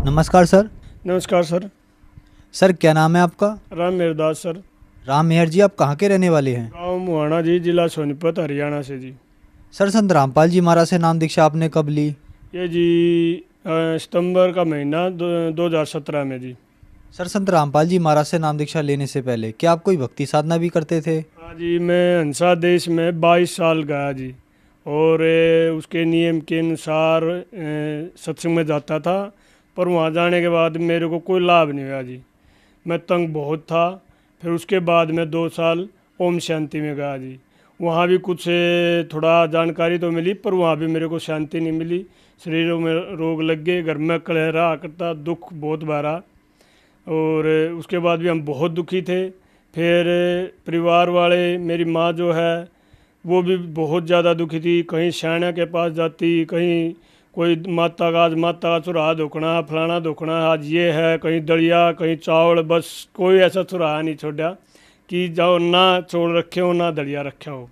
नमस्कार सर। नमस्कार sir. Sir क्या नाम है आपका? राम मेहरदास सर। राम मेहर जी, आप कहाँ के रहने वाले हैं? गांव मुहाना जी, जिला सोनीपत, हरियाणा से जी। सर संत रामपाल जी महाराज से नाम दीक्षा आपने कब ली? ये जी सितंबर का महीना 2017 में जी। सर संत रामपाल जी महाराज से नाम दीक्षा लेने से पहले क्या आप कोई भक्ति साधना भी करते थे? हाँ जी, मैं हंसा देश में 22 साल गया जी। और उसके नियम के अनुसार सत्संग में जाता था। पर वहाँ जाने के बाद मेरे को कोई लाभ नहीं हुआ जी। मैं तंग बहुत था। फिर उसके बाद मैं 2 साल ओम शांति में गया जी। वहाँ भी कुछ थोड़ा जानकारी तो मिली, पर वहाँ भी मेरे को शांति नहीं मिली। शरीरों में रोग लग गए, घर में कलह रहा करता, दुख बहुत भरा। और उसके बाद भी हम बहुत दुखी थे। फिर परिवार वाले, मेरी माँ जो है वो भी बहुत ज़्यादा दुखी थी। कहीं सैना के पास जाती, कहीं कोई माता का, आज माता का चुराहा धोखना, फलाना धोखना, आज ये है, कहीं दलिया, कहीं चावल, बस कोई ऐसा चुराहा नहीं छोड़ा कि जाओ ना चौल रखे हो ना दलिया रखे हो।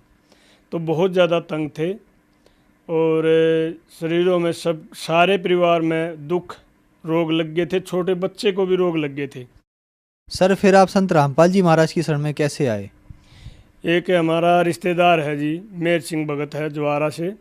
तो बहुत ज़्यादा तंग थे। और शरीरों में सब सारे परिवार में दुख, रोग लग गए थे, छोटे बच्चे को भी रोग लग गए थे। सर फिर आप संत रामपाल जी महाराज की शरण में कैसे आए? एक हमारा रिश्तेदार है जी, मेहर सिंह भगत है जवारा से।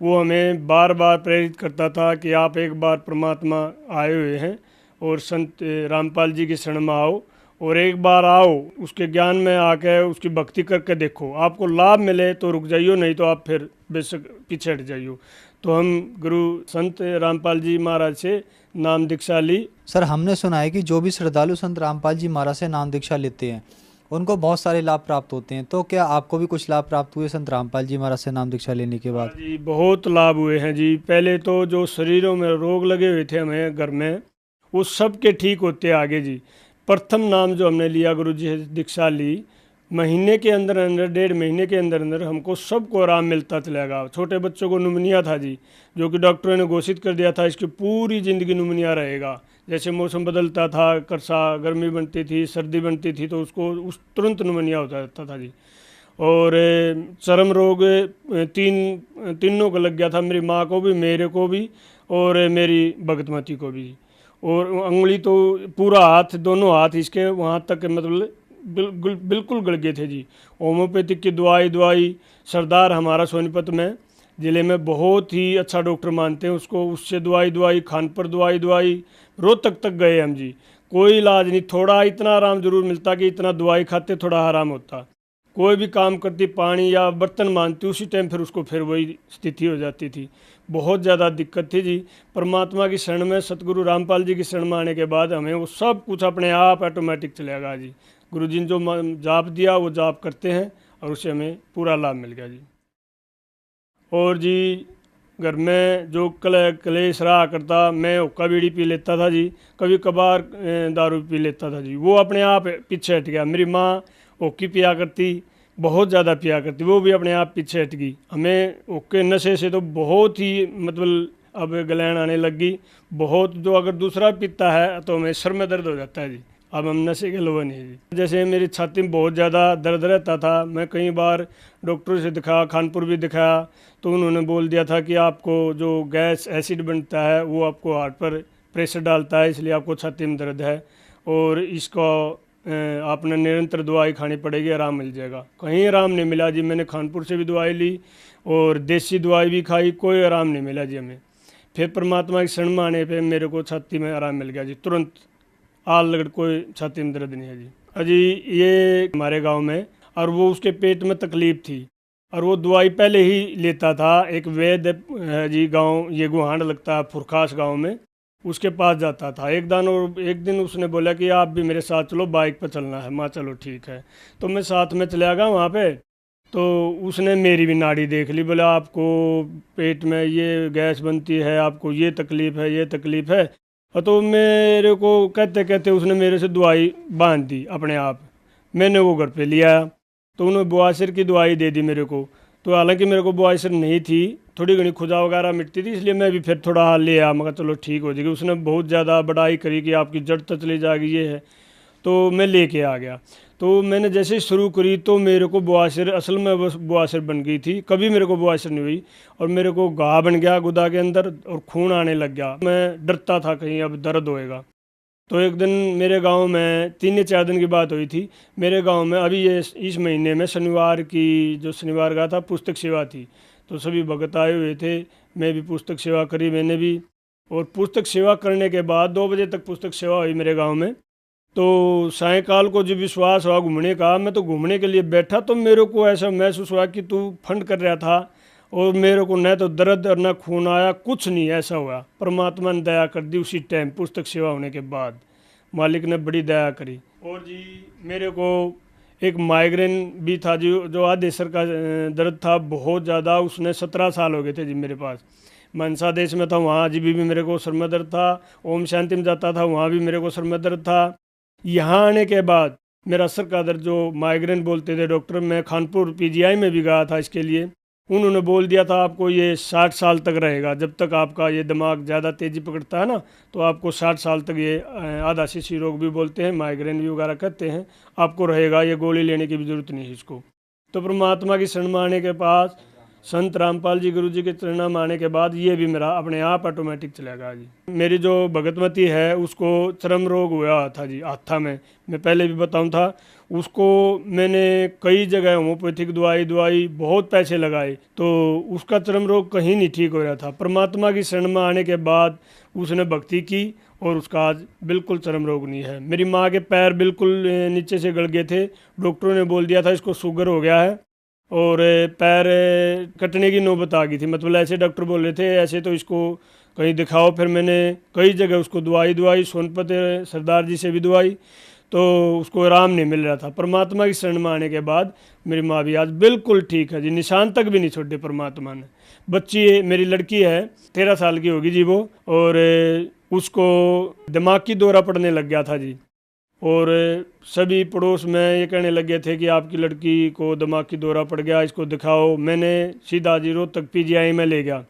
वो हमें बार बार प्रेरित करता था कि आप एक बार परमात्मा आए हुए हैं और संत रामपाल जी की शरण में आओ, और एक बार आओ, उसके ज्ञान में आके उसकी भक्ति करके देखो, आपको लाभ मिले तो रुक जाइयो, नहीं तो आप फिर बेशक पीछे हट जाइयो। तो हम गुरु संत रामपाल जी महाराज से नाम दीक्षा ली। सर हमने सुना है कि जो भी श्रद्धालु संत रामपाल जी महाराज से नाम दीक्षा लेते हैं उनको बहुत सारे लाभ प्राप्त होते हैं, तो क्या आपको भी कुछ लाभ प्राप्त हुए संत रामपाल जी महाराज से नाम दीक्षा लेने के हाँ बाद? जी, बहुत लाभ हुए हैं जी। पहले तो जो शरीरों में रोग लगे हुए थे हमें घर में, वो सब के ठीक होते आगे जी। प्रथम नाम जो हमने लिया, गुरु जी से दीक्षा ली, महीने के अंदर अंदर, 1.5 महीने के अंदर अंदर हमको सबको आराम मिलता चलेगा। छोटे बच्चों को नुमनिया था जी, जो कि डॉक्टरों ने घोषित कर दिया था इसकी पूरी ज़िंदगी नुमनिया रहेगा। जैसे मौसम बदलता था, करसा गर्मी बनती थी, सर्दी बनती थी, तो उसको उस तुरंत नुमनिया होता रहता था जी। और चर्म रोग तीनों को लग गया था, मेरी माँ को भी, मेरे को भी, और मेरी भगतमती को भी। और उंगली तो पूरा हाथ, दोनों हाथ इसके वहाँ तक मतलब बिल्कुल बिल्कुल गड़ गए थे जी। होम्योपैथिक की दवाई सरदार हमारा सोनीपत में ज़िले में बहुत ही अच्छा डॉक्टर मानते हैं उसको, उससे दवाई खान पर दवाई रोहतक तक गए हम जी। कोई इलाज नहीं, थोड़ा इतना आराम जरूर मिलता कि इतना दवाई खाते थोड़ा आराम होता। कोई भी काम करती, पानी या बर्तन मांजती, उसी टाइम फिर उसको फिर वही स्थिति हो जाती थी। बहुत ज़्यादा दिक्कत थी जी। परमात्मा की शरण में, सतगुरु रामपाल जी की शरण में आने के बाद हमें वो सब कुछ अपने आप ऑटोमेटिक चलेगा जी। गुरु जी ने जो जाप दिया वो जाप करते हैं और उससे हमें पूरा लाभ मिल गया जी। और जी घर में जो कलेश रहा करता, मैं हुक्का बीड़ी पी लेता था जी, कभी कभार दारू पी लेता था जी, वो अपने आप पीछे हट गया। मेरी माँ होक्की पिया करती, बहुत ज़्यादा पिया करती, वो भी अपने आप पीछे हट गई। हमें होक्के नशे से तो बहुत ही मतलब अब गलैन आने लग गई बहुत। जो अगर दूसरा पीता है तो हमें सर में दर्द हो जाता है जी। अब हम नशे के लोग नहीं जी। जैसे मेरी छाती में बहुत ज़्यादा दर्द रहता था, मैं कई बार डॉक्टर से दिखाया, खानपुर भी दिखाया, तो उन्होंने बोल दिया था कि आपको जो गैस एसिड बनता है वो आपको हार्ट पर प्रेशर डालता है, इसलिए आपको छाती में दर्द है, और इसको आपने निरंतर दवाई खानी पड़ेगी, आराम मिल जाएगा। कहीं आराम नहीं मिला जी। मैंने खानपुर से भी दवाई ली और देसी दवाई भी खाई, कोई आराम नहीं मिला जी हमें। फिर परमात्मा की शरण में आने पर मेरे को छाती में आराम मिल गया जी, तुरंत आल लगड़, कोई छाती में दर्द नहीं है जी। अजी ये हमारे गांव में, और वो उसके पेट में तकलीफ़ थी और वो दवाई पहले ही लेता था। एक वैद्य है जी, गांव ये गुहांड लगता है फुरखास गांव में, उसके पास जाता था एक दिन उसने बोला कि आप भी मेरे साथ चलो, बाइक पर चलना है। माँ चलो ठीक है। तो मैं साथ में चला गया वहाँ पे। तो उसने मेरी भी नाड़ी देख ली, बोला आपको पेट में ये गैस बनती है, आपको ये तकलीफ़ है, ये तकलीफ़ है। और तो मेरे को कहते कहते उसने मेरे से दवाई बांध दी अपने आप। मैंने वो घर पे लिया, तो उन्होंने बवासीर की दवाई दे दी मेरे को। तो हालांकि मेरे को बवासीर नहीं थी, थोड़ी घनी खुजा वगैरह मिटती थी, इसलिए मैं भी फिर थोड़ा हाल ले आया। मैं कहा चलो ठीक हो जाएगी। उसने बहुत ज़्यादा बड़ाई करी कि आपकी जड़ तो चली जाएगी, ये है। तो मैं लेके आ गया। तो मैंने जैसे ही शुरू करी तो मेरे को बवासीर, असल में बवासीर बन गई थी, कभी मेरे को बवासीर नहीं हुई, और मेरे को घाव बन गया गुदा के अंदर और खून आने लग गया। मैं डरता था कहीं अब दर्द होएगा। तो एक दिन मेरे गांव में 3 या 4 दिन की बात हुई थी। मेरे गांव में अभी ये इस महीने में शनिवार का था, पुस्तक सेवा थी, तो सभी भगत आए हुए थे, मैं भी पुस्तक सेवा करी मैंने भी। और पुस्तक सेवा करने के बाद 2 बजे तक पुस्तक सेवा हुई मेरे गांव में। तो सायंकाल को जब विश्वास हुआ घूमने का, मैं तो घूमने के लिए बैठा, तो मेरे को ऐसा महसूस हुआ कि तू फंड कर रहा था, और मेरे को न तो दर्द और न खून आया, कुछ नहीं ऐसा हुआ। परमात्मा ने दया कर दी उसी टाइम, पुस्तक सेवा होने के बाद मालिक ने बड़ी दया करी। और जी मेरे को एक माइग्रेन भी था, जो आधे सर का दर्द था बहुत ज़्यादा, उसने 17 साल हो गए थे जी मेरे पास। मनसा देश में था, वहाँ अभी भी मेरे को सर में दर्द था। ओम शांति में जाता था, वहाँ भी मेरे को सर में दर्द था। यहाँ आने के बाद मेरा सर का दर्द, जो माइग्रेन बोलते थे डॉक्टर, मैं खानपुर पीजीआई में भी गया था इसके लिए, उन्होंने बोल दिया था आपको ये 60 साल तक रहेगा, जब तक आपका ये दिमाग ज़्यादा तेज़ी पकड़ता है ना, तो आपको 60 साल तक ये आधा शिशि रोग भी बोलते हैं, माइग्रेन भी वगैरह कहते हैं, आपको रहेगा, ये गोली लेने की भी ज़रूरत नहीं है इसको। तो परमात्मा की शरण में आने के पास, संत रामपाल जी गुरु जी के चरणों में आने के बाद ये भी मेरा अपने आप ऑटोमेटिक चला गया जी। मेरी जो भगतमती है उसको चर्म रोग हुआ था जी हाथा में, मैं पहले भी बताऊं था। उसको मैंने कई जगह होम्योपैथिक दवाई बहुत पैसे लगाए, तो उसका चर्म रोग कहीं नहीं ठीक हो रहा था। परमात्मा की शरण में आने के बाद उसने भक्ति की और उसका आज बिल्कुल चर्म रोग नहीं है। मेरी माँ के पैर बिल्कुल नीचे से गड़ गए थे, डॉक्टरों ने बोल दिया था इसको शुगर हो गया है और पैर कटने की नौबत आ गई थी, मतलब ऐसे डॉक्टर बोल रहे थे, ऐसे तो इसको कहीं दिखाओ। फिर मैंने कई जगह उसको दवाई सोनपत सरदार जी से भी दवाई, तो उसको आराम नहीं मिल रहा था। परमात्मा की शरण में आने के बाद मेरी माँ भी आज बिल्कुल ठीक है जी, निशान तक भी नहीं छोड़े परमात्मा ने। बच्ची मेरी लड़की है 13 साल की होगी जी वो, और उसको दिमागी दौरा पड़ने लग गया था जी, और सभी पड़ोस में ये कहने लगे थे कि आपकी लड़की को दिमागी दौरा पड़ गया, इसको दिखाओ। मैंने सीधा जी रोहतक पीजीआई में ले गया,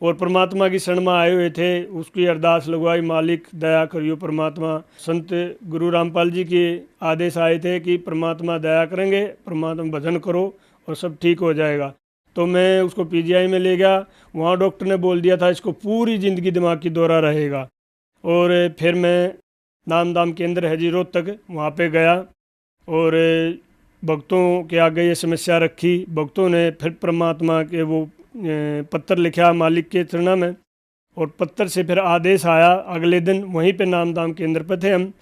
और परमात्मा की शरण में आए हुए थे, उसकी अरदास लगवाई, मालिक दया करियो परमात्मा। संत गुरु रामपाल जी के आदेश आए थे कि परमात्मा दया करेंगे, परमात्मा भजन करो और सब ठीक हो जाएगा। तो मैं उसको पीजीआई में ले गया, वहाँ डॉक्टर ने बोल दिया था इसको पूरी ज़िंदगी दिमागी दौरा रहेगा। और फिर मैं नाम दाम केंद्र है जी रोहतक, वहाँ पे गया और भक्तों के आगे ये समस्या रखी। भक्तों ने फिर परमात्मा के वो पत्र लिखा मालिक के चरणों में, और पत्र से फिर आदेश आया अगले दिन, वहीं पे नाम दाम केंद्र पे थे हम।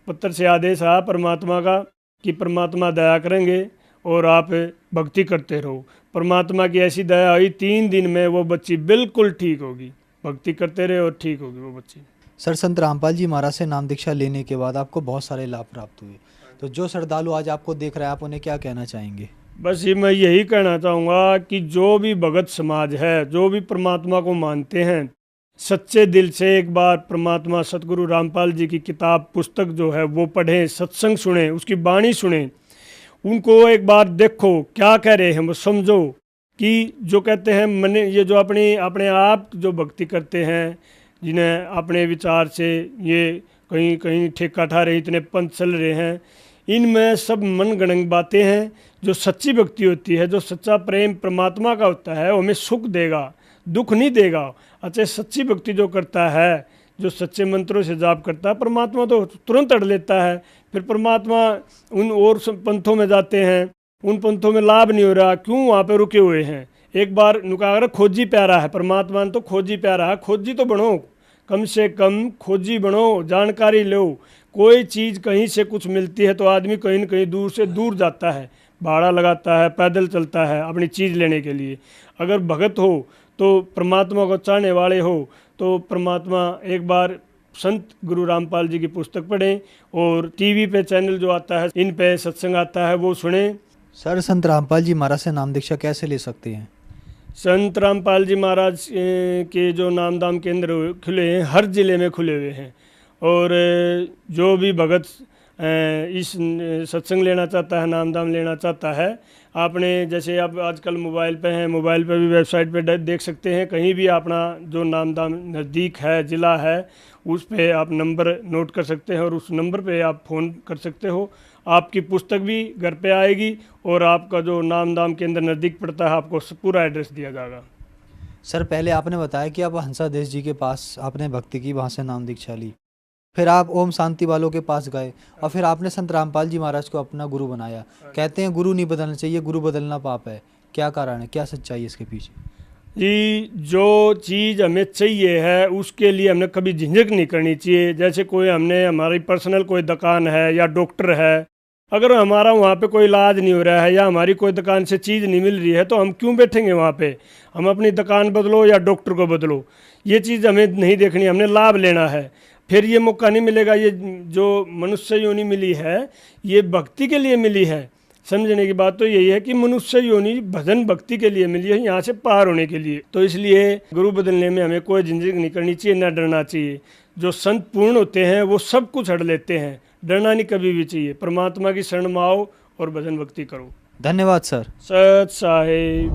पत्र से आदेश आया परमात्मा का कि परमात्मा दया करेंगे और आप भक्ति करते रहो। परमात्मा की ऐसी दया हुई, 3 दिन में वो बच्ची बिल्कुल ठीक होगी, भक्ति करते रहे और ठीक होगी वो बच्ची। सर, संत रामपाल जी महाराज से नाम दीक्षा लेने के बाद आपको बहुत सारे लाभ प्राप्त हुए, तो जो श्रद्धालु आज आपको देख रहा है आप उन्हें क्या कहना चाहेंगे? बस ये मैं यही कहना चाहूँगा कि जो भी भगत समाज है, जो भी परमात्मा को मानते हैं, सच्चे दिल से एक बार परमात्मा सतगुरु रामपाल जी की किताब पुस्तक जो है वो पढ़ें, सत्संग सुने, उसकी वाणी सुने, उनको एक बार देखो क्या कह रहे हैं वो समझो। कि जो कहते हैं मन, ये जो अपने आप जो भक्ति करते हैं, जिन्हें अपने विचार से ये कहीं कहीं ठेका ठा रहे, इतने पंथ चल रहे हैं, इनमें सब मन गणंग बातें हैं। जो सच्ची भक्ति होती है, जो सच्चा प्रेम परमात्मा का होता है, वो हमें सुख देगा, दुख नहीं देगा। अच्छा, सच्ची भक्ति जो करता है, जो सच्चे मंत्रों से जाप करता है, परमात्मा तो तुरंत अड़ लेता है। फिर परमात्मा उन और पंथों में जाते हैं, उन पंथों में लाभ नहीं हो रहा, क्यों वहाँ पे रुके हुए हैं। एक बार नुका खोजी प्यारा है, परमात्मा ने तो खोजी प्यारा है, खोजी तो बनो, कम से कम खोजी बनो, जानकारी लो। कोई चीज़ कहीं से कुछ मिलती है तो आदमी कहीं न कहीं दूर से दूर जाता है, भाड़ा लगाता है, पैदल चलता है अपनी चीज़ लेने के लिए। अगर भगत हो तो परमात्मा को चाहने वाले हो तो परमात्मा, एक बार संत गुरु रामपाल जी की पुस्तक पढ़ें, और टीवी पे चैनल जो आता है, इन पे सत्संग आता है, वो सुने। सर, संत रामपाल जी महाराज से नाम दीक्षा कैसे ले सकते हैं? संत रामपाल जी महाराज के जो नाम दाम केंद्र खुले हैं, हर ज़िले में खुले हुए हैं, और जो भी भगत इस सत्संग लेना चाहता है, नाम दाम लेना चाहता है, आपने जैसे आप आजकल मोबाइल पे हैं, मोबाइल पे भी वेबसाइट पे देख सकते हैं, कहीं भी अपना जो नाम दाम नज़दीक है, ज़िला है, उस पे आप नंबर नोट कर सकते हैं और उस नंबर पे आप फ़ोन कर सकते हो। आपकी पुस्तक भी घर पे आएगी और आपका जो नाम दाम केंद्र नज़दीक पड़ता है आपको पूरा एड्रेस दिया जाएगा। सर पहले आपने बताया कि आप हंसादेश जी के पास आपने भक्ति की, वहाँ से नाम दीक्षा ली, फिर आप ओम शांति वालों के पास गए और फिर आपने संत रामपाल जी महाराज को अपना गुरु बनाया। कहते हैं गुरु नहीं बदलना चाहिए, गुरु बदलना पाप है। क्या कारण है, क्या सच्चाई है इसके पीछे? जी, जो चीज़ हमें चाहिए है उसके लिए हमने कभी झिझक नहीं करनी चाहिए। जैसे कोई हमने हमारी पर्सनल कोई दुकान है या डॉक्टर है, अगर हमारा वहाँ पे कोई इलाज नहीं हो रहा है या हमारी कोई दुकान से चीज़ नहीं मिल रही है तो हम क्यों बैठेंगे वहाँ पे? हम अपनी दुकान बदलो या डॉक्टर को बदलो, ये चीज़ हमें नहीं देखनी, हमने लाभ लेना है। फिर ये मौका नहीं मिलेगा। ये जो मनुष्य योनि मिली है ये भक्ति के लिए मिली है। समझने की बात तो यही है कि मनुष्य योनि भजन भक्ति के लिए मिली है, यहाँ से पार होने के लिए। तो इसलिए गुरु बदलने में हमें कोई झिझक नहीं करनी चाहिए, ना डरना चाहिए। जो संत पूर्ण होते हैं वो सब कुछ हट लेते हैं, डरना नहीं कभी भी चाहिए। परमात्मा की शरण में आओ और भजन भक्ति करो। धन्यवाद सर। सत साहिब।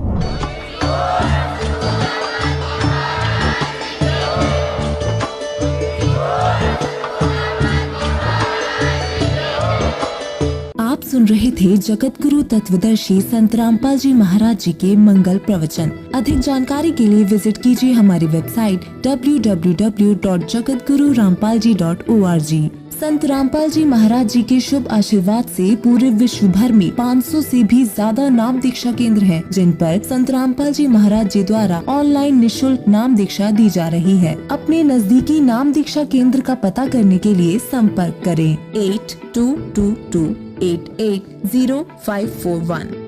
आप सुन रहे थे जगत गुरु तत्वदर्शी संत रामपाल जी महाराज जी के मंगल प्रवचन। अधिक जानकारी के लिए विजिट कीजिए हमारी वेबसाइट www.jagatgururampalji.org। संत रामपाल जी महाराज जी के शुभ आशीर्वाद से पूरे विश्व भर में 500 से भी ज्यादा नाम दीक्षा केंद्र हैं, जिन पर संत रामपाल जी महाराज जी द्वारा ऑनलाइन निशुल्क नाम दीक्षा दी जा रही है। अपने नजदीकी नाम दीक्षा केंद्र का पता करने के लिए संपर्क करें 8222880541।